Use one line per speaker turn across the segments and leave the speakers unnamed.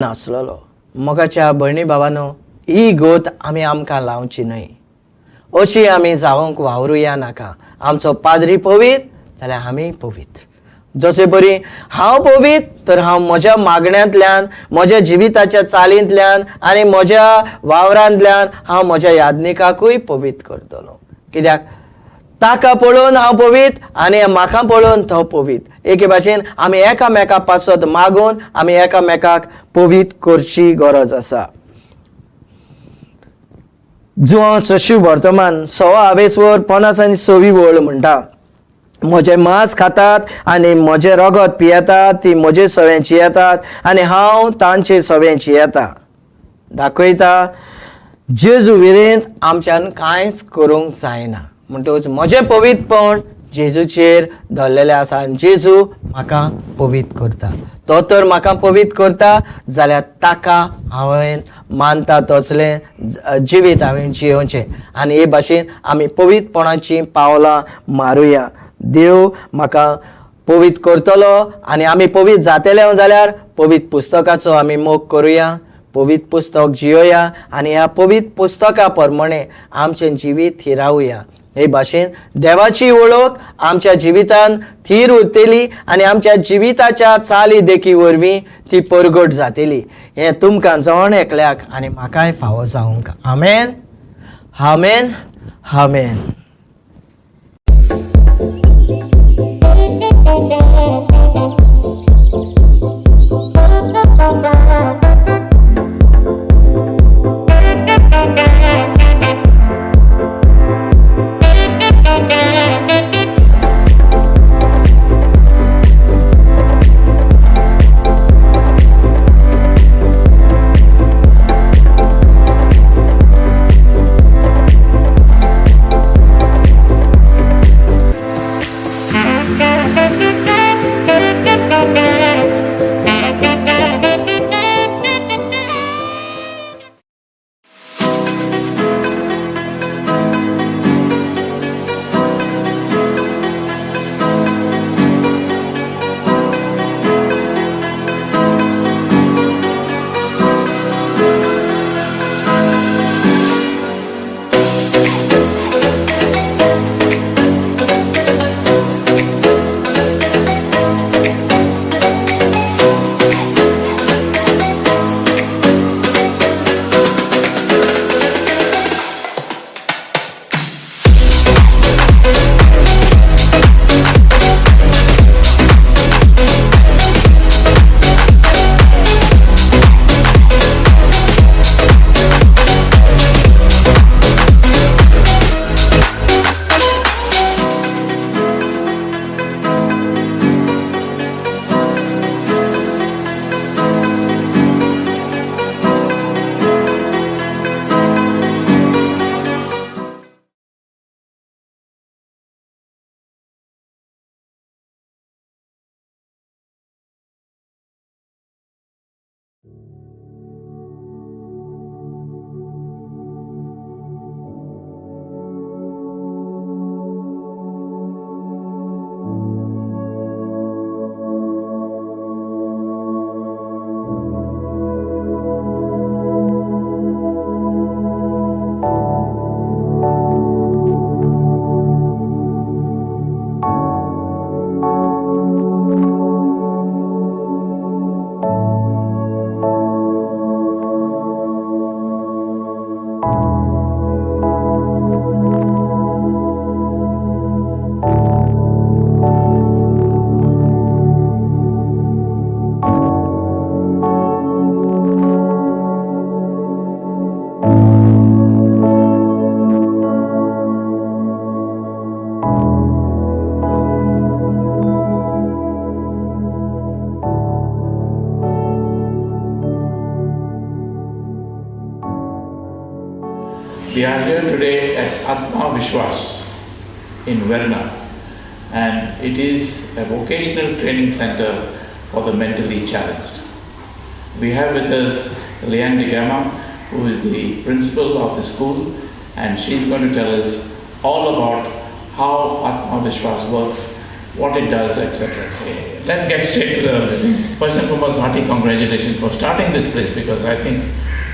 नासलोलो मोगाच्या भयणी भावानो ही गोत आमी आमकां लावची न्हय अशी आमी जावंक वावरुया नाका आमचो पाद्री पवित जाल्यार आमी पवित जशे बरी हांव पवित तर हांव म्हज्या मागण्यांतल्यान म्हज्या जिविताच्या चालींतल्यान आनी म्हज्या वावरांतल्यान हांव म्हज्या याज्ञिकाकूय पवित करतलो कित्याक ताका पळोवन हांव पवित आनी म्हाका पळोवन तो पवित एके भाशेन आमी एकामेका पासत मागून आमी एकामेकाक पवित करची गरज आसा जुवांचो शिव वर्तमान 6 50 आनी 6 वळ म्हणटा म्हजें मांस खातात आनी म्हजें रगत पियेतात ती म्हजे सवेंची येतात आनी हांव तांचे सवेंची येता दाखयता जेजू विरेंत आमच्यान कांयच करूंक जायना म्हणटकूच म्हजें पवित्रपण जेजूचेर धरलेलें आसा आनी जेजू म्हाका पवित्र करता तो तर म्हाका पवित्र करता जाल्यार ताका हांवें मानता तसलें जिवीत हांवें जियोवचें आनी हे भाशेन आमी पवित्रपणाचीं पावलां मारुया देव म्हाका पवित्र करतलो आनी आमी पवित्र जातले जाल्यार पवित्र पुस्तकाचो आमी मोग करुया पवित्र पुस्तक जियोया आनी ह्या पवित्र पुस्तका प्रमाणे आमचें जिवीत हिरावुया हे भाशेन देवाची वळख आमच्या जिवितान थीर उरतली आनी आमच्या जिविताच्या चाली देखी वरवीं ती परगट जातली हें तुमकां जवण एकल्याक आनी म्हाकाय फावो जावंक आमेन आमेन आमेन
We are here today at Atma Vishwas in Verna, and it is a vocational training center for the mentally challenged. We have with us Leanne de Gama, who is the principal of the school, and she's going to tell us all about how Atma Vishwas works what it does, etc. Let's get straight to the thing. First and foremost, hearty congratulations for starting this place, because I think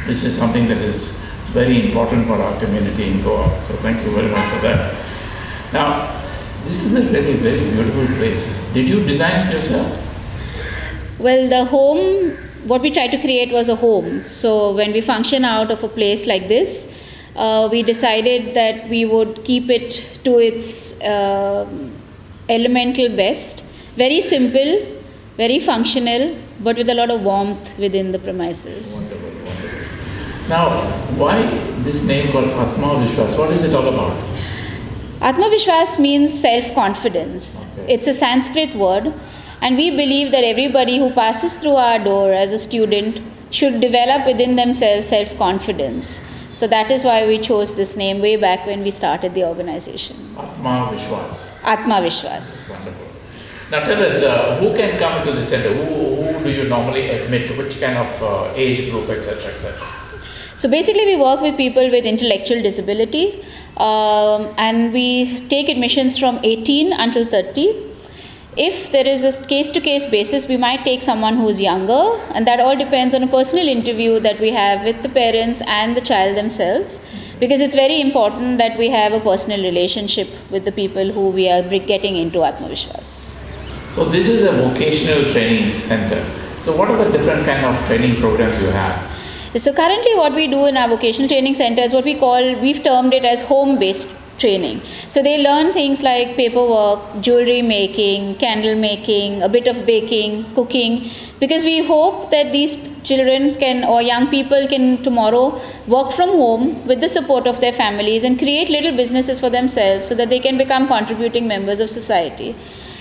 this is something that is very important for our community in Goa. So thank you very much for that. Now, this is a really very beautiful place. Did you design it yourself?
Well, the home, what we tried to create was a home. So when we function out of a place like this, we decided that we would keep it to its elemental best. Very simple, very functional, but with a lot of warmth within the premises.
Wonderful, wonderful. Now, why this name called Atma Vishwas? What is it all about?
Atma Vishwas means self-confidence.
Okay.
It's a Sanskrit word, and we believe that everybody who passes through our door as a student should develop within themselves self-confidence. So that is why we chose this name way back when we started the organization.
Atma Vishwas.
Atma Vishwas.
Wonderful. Now tell us, who can come to the center? Who do you normally admit? Which kind of age group, etc., etc.?
So basically we work with people with intellectual disability, and we take admissions from 18 until 30. If there is a case-to-case basis, we might take someone who is younger, and that all depends on a personal interview that we have with the parents and the child themselves, because it's very important that we have a personal relationship with the people who we are getting into Atma Vishwas.
So this is a vocational training center. So what are the different kind of training programs you have?
So currently what we do in our vocational training center is what we've termed it as home-based training. So they learn things like paperwork, jewelry making, candle making, a bit of baking, cooking, because we hope that these children can, or young people can tomorrow work from home with the support of their families and create little businesses for themselves so that they can become contributing members of society.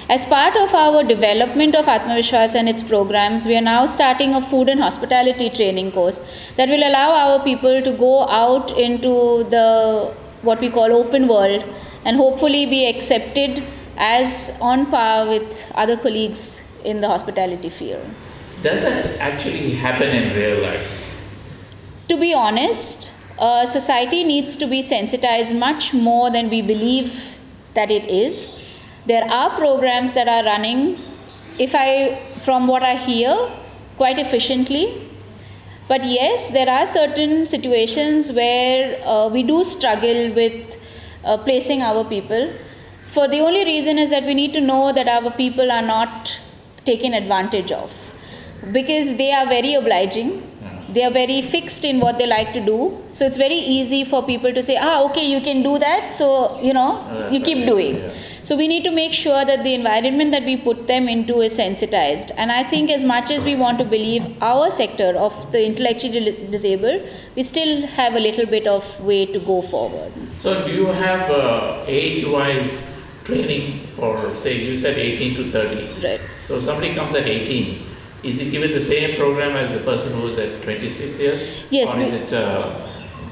As part of our development of Atma Vishwas and its programs, we are now starting a food and hospitality training course that will allow our people to go out into the what we call open world and hopefully be accepted as on par with other colleagues in the hospitality field.
Does that actually happen in real life?
To be honest, society needs to be sensitized much more than we believe that it is. There are programs that are running, from what I hear, quite efficiently. But yes, there are certain situations where we do struggle with placing our people. For the only reason is that we need to know that our people are not taken advantage of, because they are very obliging. They are very fixed in what they like to do. So it's very easy for people to say, okay, you can do that, so, you keep doing.
Yeah.
So we need to make sure that the environment that we put them into is sensitized. And I think as much as we want to believe our sector of the intellectually disabled, we still have a little bit of way to go forward.
So do you have age-wise training for, say, you said 18 to 30.
Right.
So somebody comes at 18. Is it given the same program as the person who is at 26 years?
Yes.
Or is it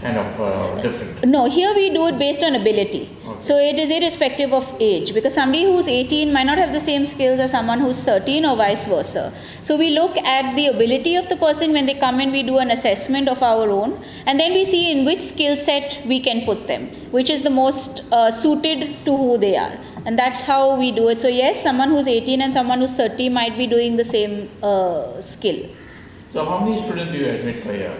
kind of different?
No, here we do it based on ability.
Okay.
So it is irrespective of age, because somebody who's 18 might not have the same skills as someone who's 13 or vice versa. So we look at the ability of the person when they come in, we do an assessment of our own, and then we see in which skill set we can put them, which is the most suited to who they are. And that's how we do it. So yes, someone who's 18 and someone who's 30 might be doing the same skill.
So how many students do you admit per year?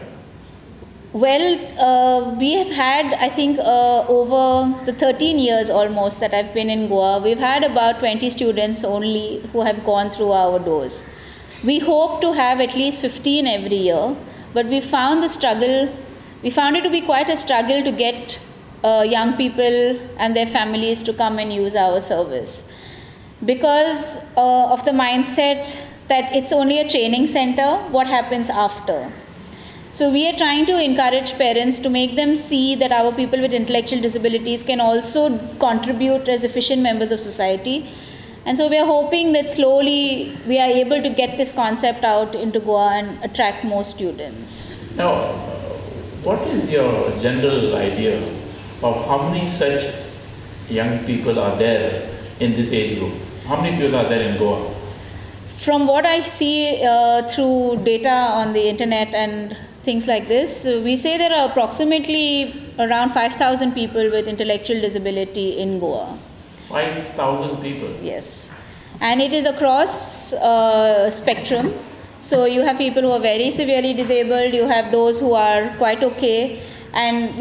Well, we have had, I think, over the 13 years almost that I've been in Goa, we've had about 20 students only who have gone through our doors. We hope to have at least 15 every year, but we found it to be quite a struggle to get young people and their families to come and use our service, because of the mindset that it's only a training center, what happens after. So we are trying to encourage parents to make them see that our people with intellectual disabilities can also contribute as efficient members of society. And so we are hoping that slowly we are able to get this concept out into Goa and attract more students.
Now, what is your general idea of how many such young people are there in this age group? How many people are there in Goa?
From what I see through data on the internet and things like this, we say there are approximately around 5,000 people with intellectual disability in Goa.
5,000 people?
Yes. and it is across spectrum. So you have people who are very severely disabled, you have those who are quite okay, and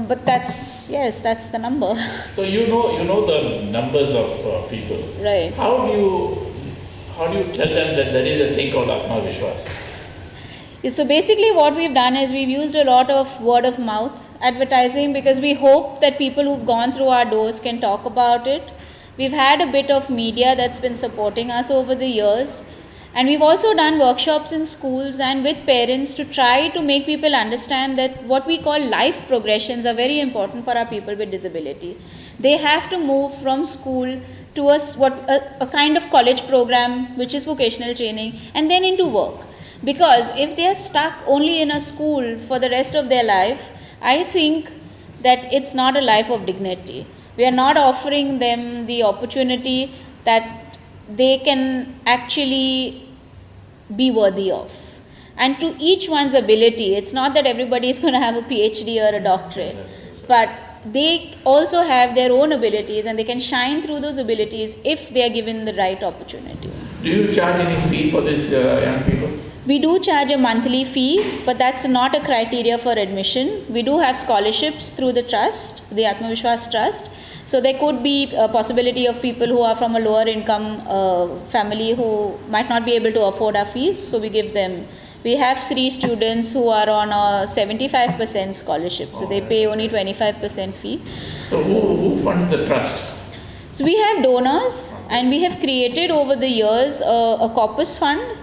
but that's the number.
So you know the numbers of people.
Right.
How do you tell them that there is a thing called Atma Vishwas?
So basically what we've done is we've used a lot of word of mouth advertising, because we hope that people who've gone through our doors can talk about it. We've had a bit of media that's been supporting us over the years, and we've also done workshops in schools and with parents to try to make people understand that what we call life progressions are very important for our people with disability. They have to move from school to a kind of college program which is vocational training, and then into work. Because if they are stuck only in a school for the rest of their life, I think that it's not a life of dignity. We are not offering them the opportunity that they can actually be worthy of. And to each one's ability, it's not that everybody is going to have a PhD or a doctorate, but they also have their own abilities, and they can shine through those abilities if they are given the right opportunity.
Do you charge any fee for these young people?
We do charge a monthly fee, but that's not a criteria for admission. We do have scholarships through the trust, the Atma Vishwas Trust. So there could be a possibility of people who are from a lower income family who might not be able to afford our fees. So we give them. We have 3 students who are on a 75% scholarship. So they pay only 25% fee.
So who funds the trust?
So we have donors, and we have created over the years a corpus fund